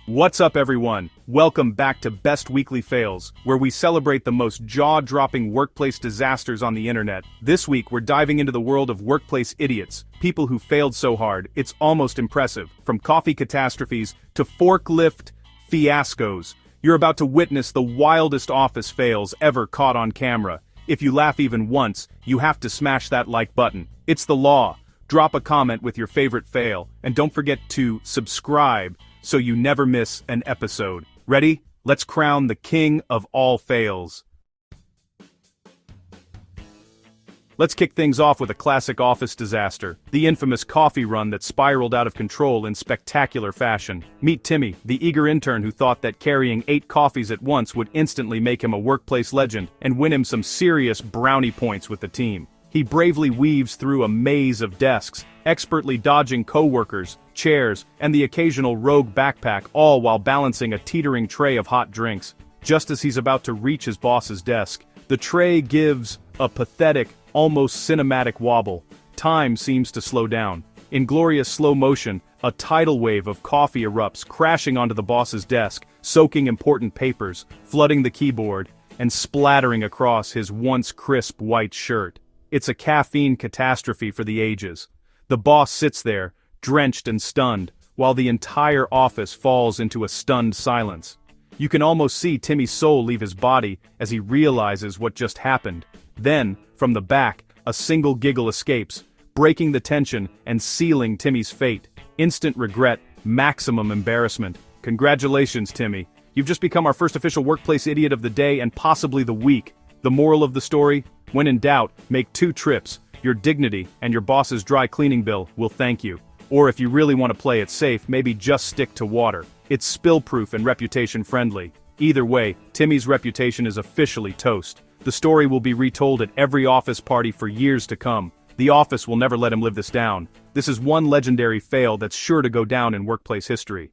What's up everyone? Welcome back to Best Weekly Fails, where we celebrate the most jaw-dropping workplace disasters on the internet. This week we're diving into the world of workplace idiots, people who failed so hard, it's almost impressive. From coffee catastrophes to forklift fiascos, you're about to witness the wildest office fails ever caught on camera. If you laugh even once, you have to smash that like button. It's the law. Drop a comment with your favorite fail, and don't forget to subscribe so you never miss an episode. Ready? Let's crown the king of all fails. Let's kick things off with a classic office disaster, the infamous coffee run that spiraled out of control in spectacular fashion. Meet Timmy, the eager intern who thought that carrying 8 coffees at once would instantly make him a workplace legend and win him some serious brownie points with the team. He bravely weaves through a maze of desks, expertly dodging coworkers, chairs, and the occasional rogue backpack, all while balancing a teetering tray of hot drinks. Just as he's about to reach his boss's desk, the tray gives a pathetic, almost cinematic wobble. Time seems to slow down. In glorious slow motion, a tidal wave of coffee erupts, crashing onto the boss's desk, soaking important papers, flooding the keyboard, and splattering across his once crisp white shirt. It's a caffeine catastrophe for the ages. The boss sits there, drenched and stunned, while the entire office falls into a stunned silence. You can almost see Timmy's soul leave his body as he realizes what just happened. Then, from the back, a single giggle escapes, breaking the tension and sealing Timmy's fate. Instant regret, maximum embarrassment. Congratulations, Timmy. You've just become our first official workplace idiot of the day and possibly the week. The moral of the story? When in doubt, make 2 trips. Your dignity and your boss's dry cleaning bill will thank you. Or if you really want to play it safe, maybe just stick to water. It's spill-proof and reputation-friendly. Either way, Timmy's reputation is officially toast. The story will be retold at every office party for years to come. The office will never let him live this down. This is one legendary fail that's sure to go down in workplace history.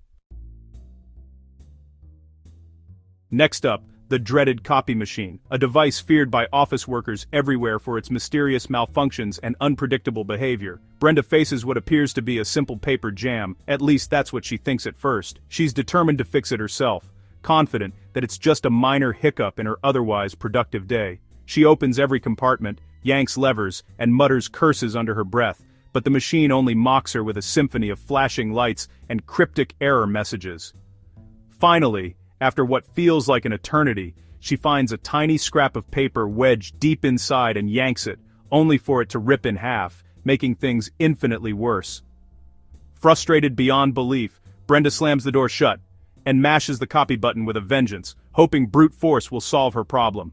Next up, the dreaded copy machine, a device feared by office workers everywhere for its mysterious malfunctions and unpredictable behavior. Brenda faces what appears to be a simple paper jam, at least that's what she thinks at first. She's determined to fix it herself, confident that it's just a minor hiccup in her otherwise productive day. She opens every compartment, yanks levers, and mutters curses under her breath, but the machine only mocks her with a symphony of flashing lights and cryptic error messages. Finally, after what feels like an eternity, she finds a tiny scrap of paper wedged deep inside and yanks it, only for it to rip in half, making things infinitely worse. Frustrated beyond belief, Brenda slams the door shut and mashes the copy button with a vengeance, hoping brute force will solve her problem.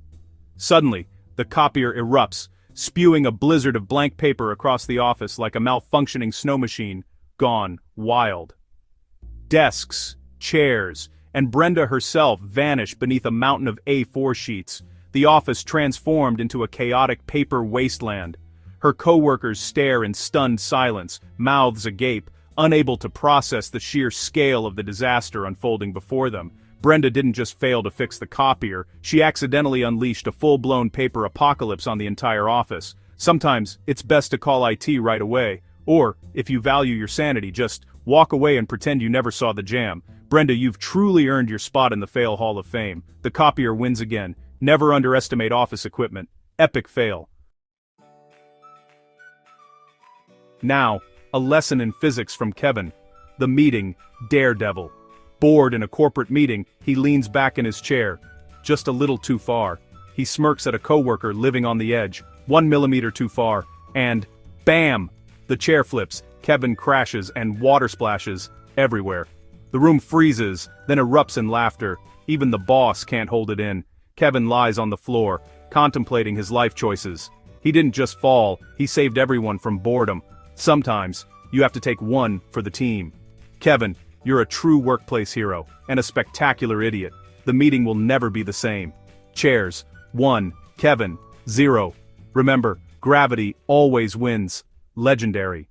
Suddenly, the copier erupts, spewing a blizzard of blank paper across the office like a malfunctioning snow machine, gone wild. Desks, chairs, and Brenda herself vanish beneath a mountain of A4 sheets, the office transformed into a chaotic paper wasteland. Her coworkers stare in stunned silence, mouths agape, unable to process the sheer scale of the disaster unfolding before them. Brenda didn't just fail to fix the copier, she accidentally unleashed a full-blown paper apocalypse on the entire office. Sometimes, it's best to call IT right away, or, if you value your sanity, just walk away and pretend you never saw the jam. Brenda, you've truly earned your spot in the Fail Hall of Fame. The copier wins again. Never underestimate office equipment. Epic fail. Now, a lesson in physics from Kevin. The meeting, daredevil. Bored in a corporate meeting, he leans back in his chair. Just a little too far. He smirks at a coworker living on the edge. 1 millimeter too far. And, bam! The chair flips, Kevin crashes, and water splashes everywhere. The room freezes, then erupts in laughter. Even the boss can't hold it in. Kevin lies on the floor, contemplating his life choices. He didn't just fall, he saved everyone from boredom. Sometimes, you have to take one for the team. Kevin, you're a true workplace hero, and a spectacular idiot. The meeting will never be the same. Chairs, 1, Kevin, 0. Remember, gravity always wins. Legendary.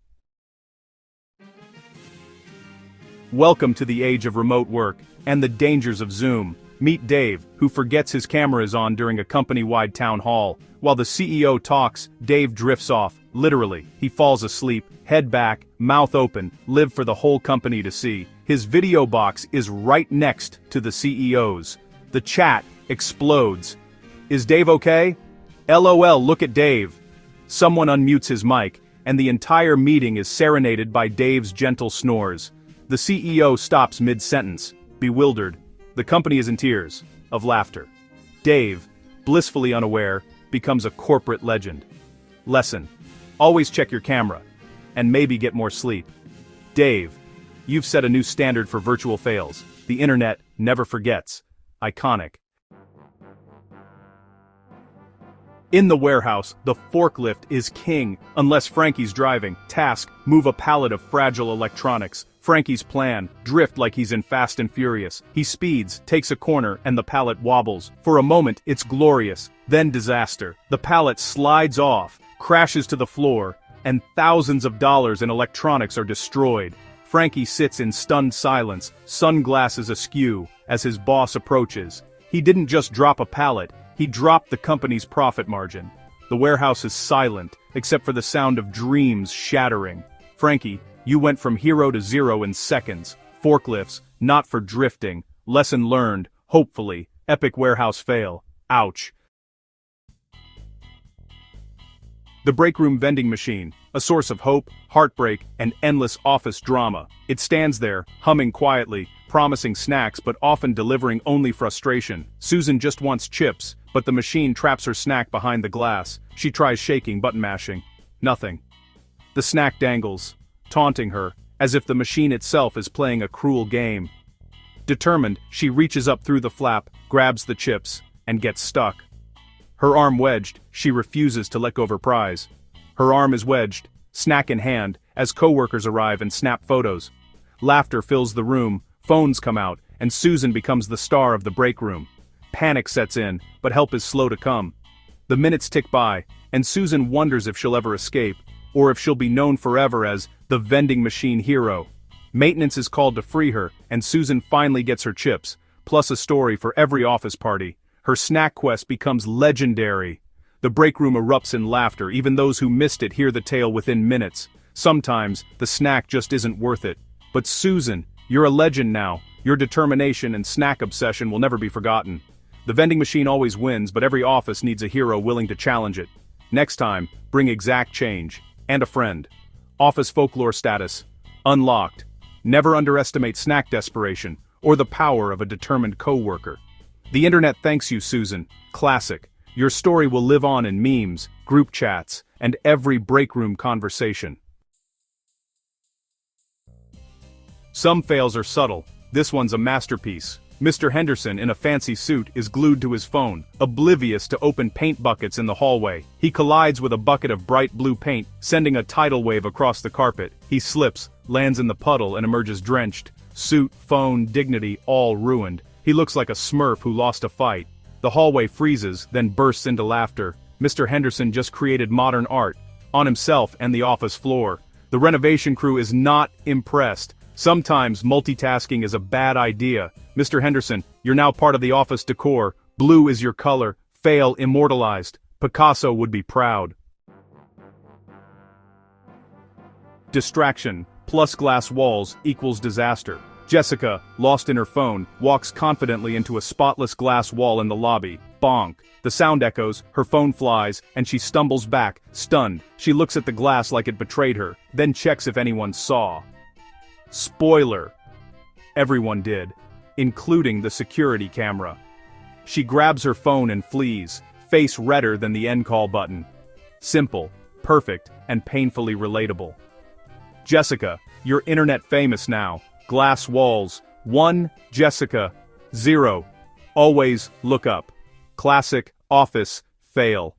Welcome to the age of remote work, and the dangers of Zoom. Meet Dave, who forgets his camera is on during a company-wide town hall. While the CEO talks, Dave drifts off, Literally, he falls asleep, head back, mouth open, live for the whole company to see. His video box is right next to the CEO's. The chat explodes. Is Dave okay? LOL, look at Dave. Someone unmutes his mic, and the entire meeting is serenaded by Dave's gentle snores. The CEO stops mid-sentence, bewildered. The company is in tears of laughter. Dave, blissfully unaware, becomes a corporate legend. Lesson: always check your camera, and maybe get more sleep. Dave, you've set a new standard for virtual fails. The internet never forgets. Iconic. In the warehouse, the forklift is king, unless Frankie's driving. Task: move a pallet of fragile electronics. Frankie's plan: drift like he's in Fast and Furious. He speeds, takes a corner, and the pallet wobbles. For a moment, it's glorious. Then disaster. The pallet slides off, crashes to the floor, and thousands of dollars in electronics are destroyed. Frankie sits in stunned silence, sunglasses askew, as his boss approaches. He didn't just drop a pallet, he dropped the company's profit margin. The warehouse is silent, except for the sound of dreams shattering. Frankie, you went from hero to zero in seconds. Forklifts, not for drifting. Lesson learned, hopefully. Epic warehouse fail. Ouch. The break room vending machine, a source of hope, heartbreak, and endless office drama. It stands there, humming quietly, promising snacks but often delivering only frustration. Susan just wants chips, but the machine traps her snack behind the glass. She tries shaking, button mashing. Nothing. The snack dangles, taunting her, as if the machine itself is playing a cruel game. Determined, she reaches up through the flap, grabs the chips, and gets stuck. Her arm wedged, she refuses to let go of her prize. Her arm is wedged, snack in hand, as coworkers arrive and snap photos. Laughter fills the room, phones come out, and Susan becomes the star of the break room. Panic sets in, but help is slow to come. The minutes tick by, and Susan wonders if she'll ever escape, or if she'll be known forever as the vending machine hero. Maintenance is called to free her, and Susan finally gets her chips, plus a story for every office party. Her snack quest becomes legendary. The break room erupts in laughter, even those who missed it hear the tale within minutes. Sometimes, the snack just isn't worth it. But Susan, you're a legend now. Your determination and snack obsession will never be forgotten. The vending machine always wins, but every office needs a hero willing to challenge it. Next time, bring exact change. And a friend. Office folklore status. Unlocked. Never underestimate snack desperation, or the power of a determined coworker. The internet thanks you, Susan. Classic. Your story will live on in memes, group chats, and every break room conversation. Some fails are subtle. This one's a masterpiece. Mr. Henderson, in a fancy suit, is glued to his phone, oblivious to open paint buckets in the hallway. He collides with a bucket of bright blue paint, sending a tidal wave across the carpet. He slips, lands in the puddle, and emerges drenched. Suit, phone, dignity, all ruined. He looks like a smurf who lost a fight. The hallway freezes, then bursts into laughter. Mr. Henderson just created modern art, on himself and the office floor. The renovation crew is not impressed. Sometimes multitasking is a bad idea. Mr. Henderson, you're now part of the office decor. Blue is your color. Fail immortalized. Picasso would be proud. Distraction plus glass walls equals disaster. Jessica, lost in her phone, walks confidently into a spotless glass wall in the lobby. Bonk. The sound echoes, her phone flies, and she stumbles back, stunned. She looks at the glass like it betrayed her, then checks if anyone saw. Spoiler. Everyone did, including the security camera. She grabs her phone and flees, face redder than the end call button. Simple, perfect, and painfully relatable. Jessica, you're internet famous now. Glass walls. 1, Jessica. 0. Always look up. Classic, office, fail.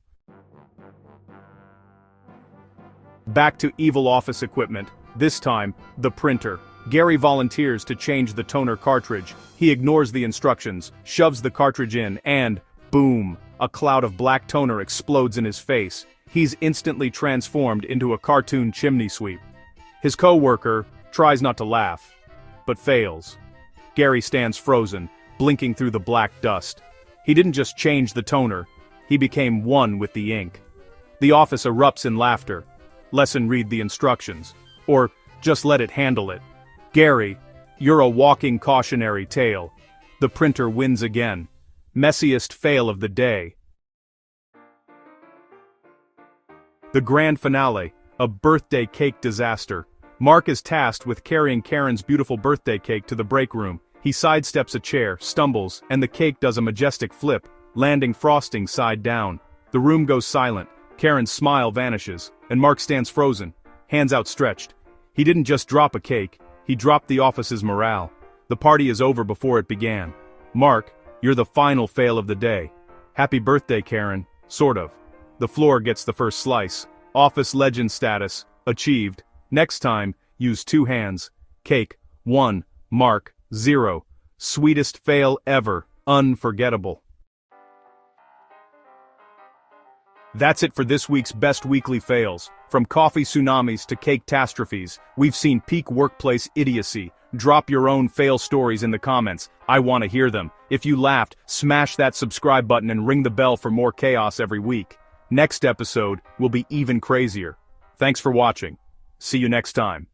Back to evil office equipment, this time, the printer. Gary volunteers to change the toner cartridge. He ignores the instructions, shoves the cartridge in, and, boom, a cloud of black toner explodes in his face. He's instantly transformed into a cartoon chimney sweep. His co-worker tries not to laugh, but fails. Gary stands frozen, blinking through the black dust. He didn't just change the toner, he became one with the ink. The office erupts in laughter. lesson read the instructions. Or, just let it handle it. Gary, you're a walking cautionary tale. The printer wins again. Messiest fail of the day. The grand finale, a birthday cake disaster. Mark is tasked with carrying Karen's beautiful birthday cake to the break room. He sidesteps a chair, stumbles, and the cake does a majestic flip, landing frosting side down. The room goes silent, Karen's smile vanishes, and Mark stands frozen, hands outstretched. He didn't just drop a cake, he dropped the office's morale. The party is over before it began. Mark, you're the final fail of the day. Happy birthday, Karen, sort of. The floor gets the first slice. Office legend status, achieved. Next time, use 2 hands. Cake, 1, Mark, 0. Sweetest fail ever, unforgettable. That's it for this week's best weekly fails. From coffee tsunamis to cake-tastrophes, we've seen peak workplace idiocy. Drop your own fail stories in the comments. I want to hear them. If you laughed, smash that subscribe button and ring the bell for more chaos every week. Next episode will be even crazier. Thanks for watching. See you next time.